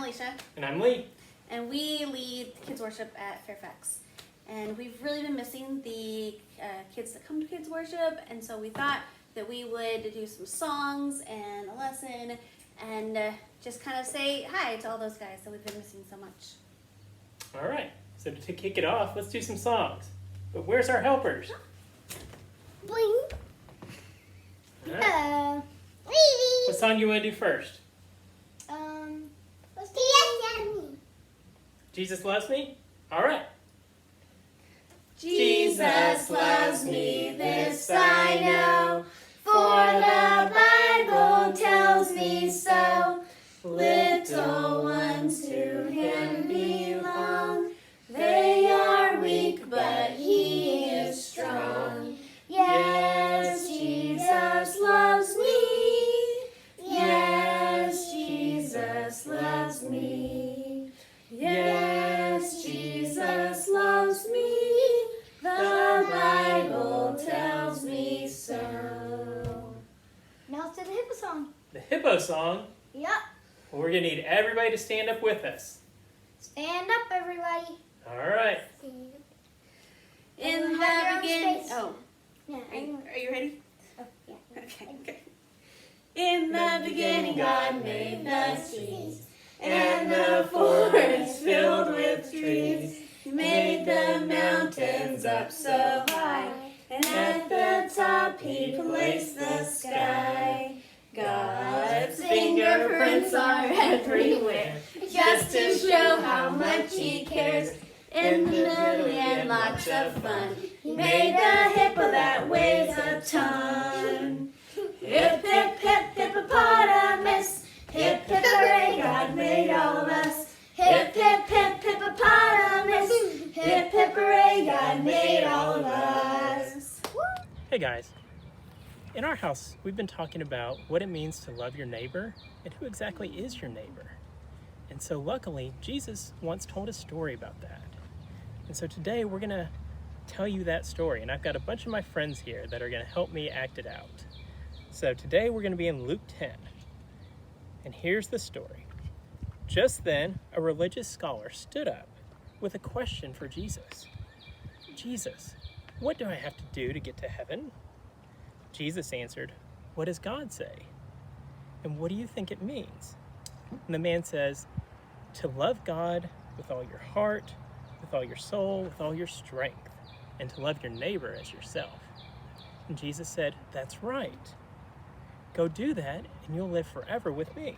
Alicia. And I'm Lee. And we lead kids worship at Fairfax. And we've really been missing the kids that come to kids worship. And so we thought that we would do some songs and a lesson and just kind of say hi to all those guys that we've been missing so much. All right. So to kick it off, let's do some songs. But where's our helpers? Bling. Right. What song do you want to do first? Let's do Yes, Jesus Loves Me? All right. Jesus loves me, this I know, for the Bible tells me so. Little ones to him belong. They are weak, but he is strong. Yes, Jesus loves me. Yes, Jesus loves me. Yes, Jesus loves me. The Bible tells me so. Now to the hippo song. The hippo song? Yep. Well, we're going to need everybody to stand up with us. Stand up, everybody. All right. In Everyone the have your own beginning. space. Oh, Yeah, are you ready? Oh, yeah. Okay. In the beginning, God made the seas and the forest filled with trees. He made the mountains up so high, and at the top He placed the sky. God's fingerprints are everywhere, just to show how much He cares. In the million lots of fun, He made the hippo that weighs a ton. Hip, hip, hip, hippopotamus. Hip, hip, hooray, God made all of us. Hip, hip, hip, hippopotamus. Hip, hip, hooray, God made all of us. Hey, guys. In our house, we've been talking about what it means to love your neighbor and who exactly is your neighbor. And so luckily, Jesus once told a story about that. And so today we're going to tell you that story. And I've got a bunch of my friends here that are going to help me act it out. So today we're going to be in Luke 10. And here's the story. Just then, a religious scholar stood up with a question for Jesus. Jesus, what do I have to do to get to heaven? Jesus answered, what does God say? And what do you think it means? And the man says, to love God with all your heart, with all your soul, with all your strength, and to love your neighbor as yourself. And Jesus said, that's right. Go do that, and you'll live forever with me.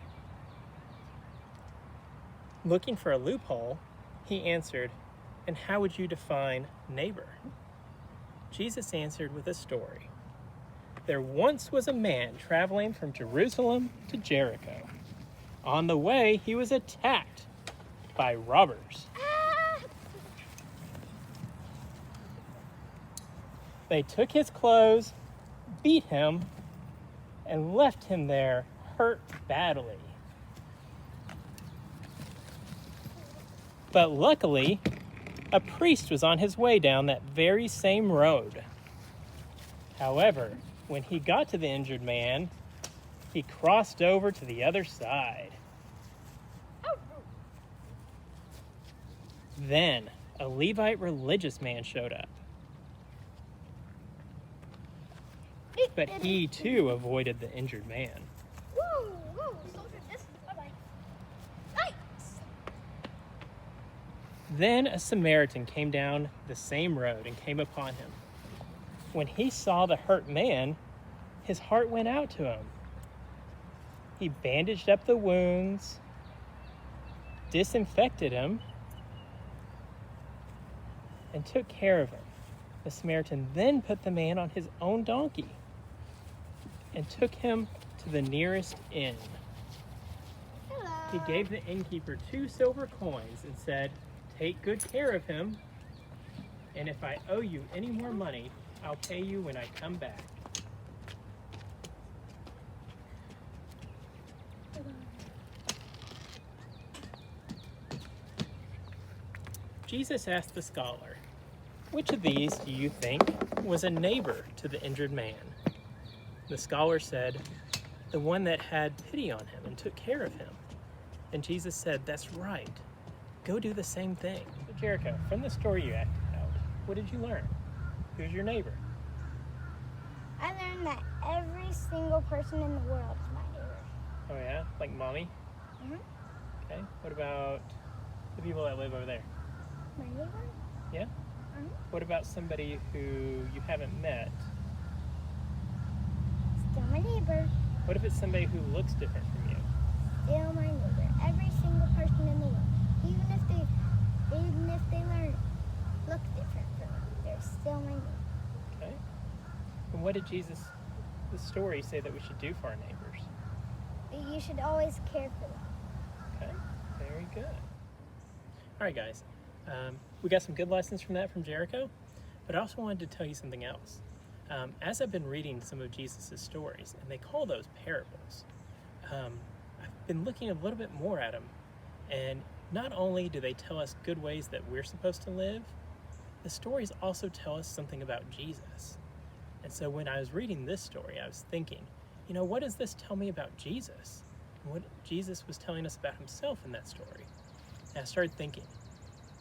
Looking for a loophole, he answered, and how would you define neighbor? Jesus answered with a story. There once was a man traveling from Jerusalem to Jericho. On the way, he was attacked by robbers. They took his clothes, beat him, and left him there hurt badly. But luckily, a priest was on his way down that very same road. However, when he got to the injured man, he crossed over to the other side. Then, a Levite religious man showed up. But he too avoided the injured man. Then a Samaritan came down the same road and came upon him. When he saw the hurt man, his heart went out to him. He bandaged up the wounds, disinfected him, and took care of him. The Samaritan then put the man on his own donkey and took him to the nearest inn. Hello. He gave the innkeeper 2 silver coins and said, take good care of him, and if I owe you any more money, I'll pay you when I come back. Jesus asked the scholar, which of these do you think was a neighbor to the injured man? The scholar said, the one that had pity on him and took care of him. And Jesus said, that's right. Go do the same thing. So Jericho, from the story you acted out, what did you learn? Who's your neighbor? I learned that every single person in the world is my neighbor. Oh yeah? Like mommy? Mm-hmm. Okay. What about the people that live over there? My neighbor? Yeah? Mm-hmm. What about somebody who you haven't met? Still my neighbor. What if it's somebody who looks different from you? Still my neighbor. Every single person in the world. Even if they look different from me, they're still my neighbor. Okay. And what did Jesus, the story, say that we should do for our neighbors? You should always care for them. Okay. Very good. All right, guys. We got some good lessons from that from Jericho, but I also wanted to tell you something else. As I've been reading some of Jesus' stories, and they call those parables, I've been looking a little bit more at them. And not only do they tell us good ways that we're supposed to live, the stories also tell us something about Jesus. And so when I was reading this story, I was thinking, what does this tell me about Jesus? And what Jesus was telling us about himself in that story. And I started thinking,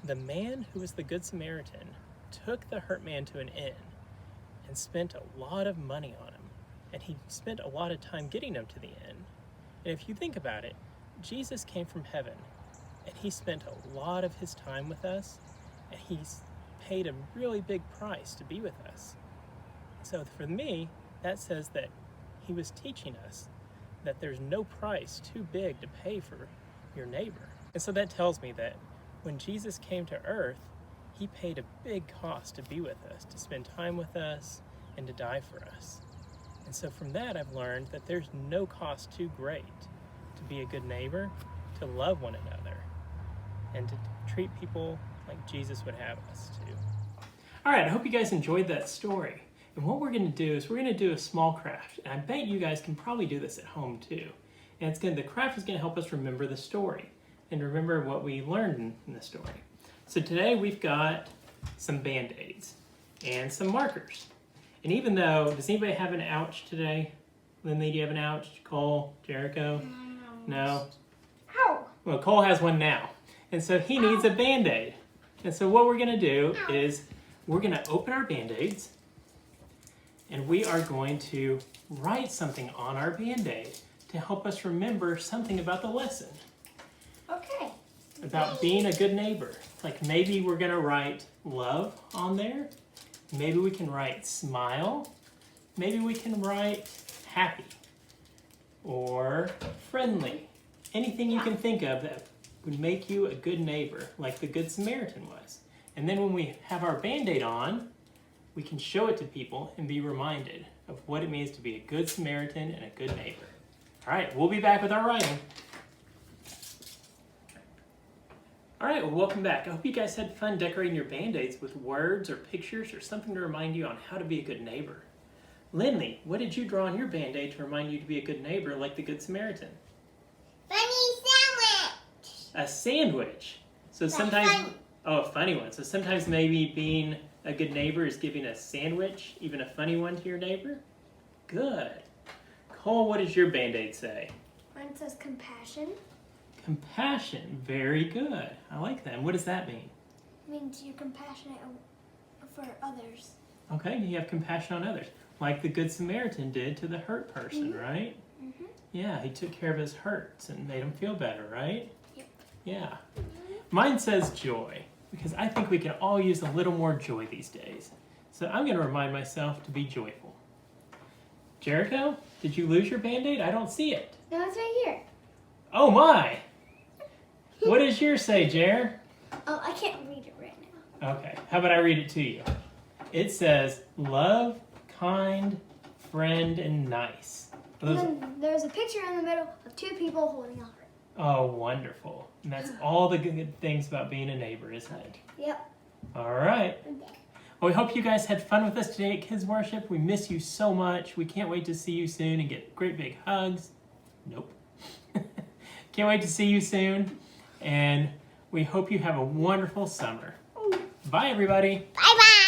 the man who was the Good Samaritan took the hurt man to an inn and spent a lot of money on him. And he spent a lot of time getting him to the inn. And if you think about it, Jesus came from heaven and he spent a lot of his time with us, and he's paid a really big price to be with us. So for me, that says that he was teaching us that there's no price too big to pay for your neighbor. And so that tells me that when Jesus came to earth, he paid a big cost to be with us, to spend time with us, and to die for us. And so from that, I've learned that there's no cost too great to be a good neighbor, to love one another, and to treat people like Jesus would have us to. All right, I hope you guys enjoyed that story. And what we're going to do is we're going to do a small craft. And I bet you guys can probably do this at home too. And the craft is going to help us remember the story and remember what we learned in the story. So today we've got some Band-Aids and some markers. And even though, does anybody have an ouch today? Lindley, do you have an ouch? Cole, Jericho? No? Ow! Well, Cole has one now. And so he needs a Band-Aid. And so what we're going to do is we're going to open our Band-Aids and we are going to write something on our Band-Aid to help us remember something about the lesson. Okay. About being a good neighbor. Like maybe we're going to write love on there. Maybe we can write smile. Maybe we can write happy or friendly. Anything you can think of that would make you a good neighbor, like the Good Samaritan was. And then when we have our Band-Aid on, we can show it to people and be reminded of what it means to be a good Samaritan and a good neighbor. All right, we'll be back with our writing. All right, well, welcome back. I hope you guys had fun decorating your Band-Aids with words or pictures or something to remind you on how to be a good neighbor. Lindley, what did you draw on your Band-Aid to remind you to be a good neighbor like the Good Samaritan? Funny sandwich. A sandwich. So sometimes, a funny one. So sometimes maybe being a good neighbor is giving a sandwich, even a funny one, to your neighbor? Good. Cole, what does your Band-Aid say? Mine says compassion. Compassion. Very good. I like that. And what does that mean? It means you're compassionate for others. Okay, you have compassion on others. Like the Good Samaritan did to the hurt person, right? Mm-hmm. Yeah, he took care of his hurts and made him feel better, right? Yep. Yeah. Mine says joy, because I think we can all use a little more joy these days. So I'm going to remind myself to be joyful. Jericho, did you lose your Band-Aid? I don't see it. No, it's right here. Oh my! What does yours say, Jer? Oh, I can't read it right now. Okay, how about I read it to you? It says, love, kind, friend, and nice. And then there's a picture in the middle of two people holding a heart. Oh, wonderful. And that's all the good things about being a neighbor, isn't it? Yep. All right. Well, we hope you guys had fun with us today at Kids Worship. We miss you so much. We can't wait to see you soon and get great big hugs. Nope. Can't wait to see you soon. And we hope you have a wonderful summer. Bye, everybody. Bye-bye.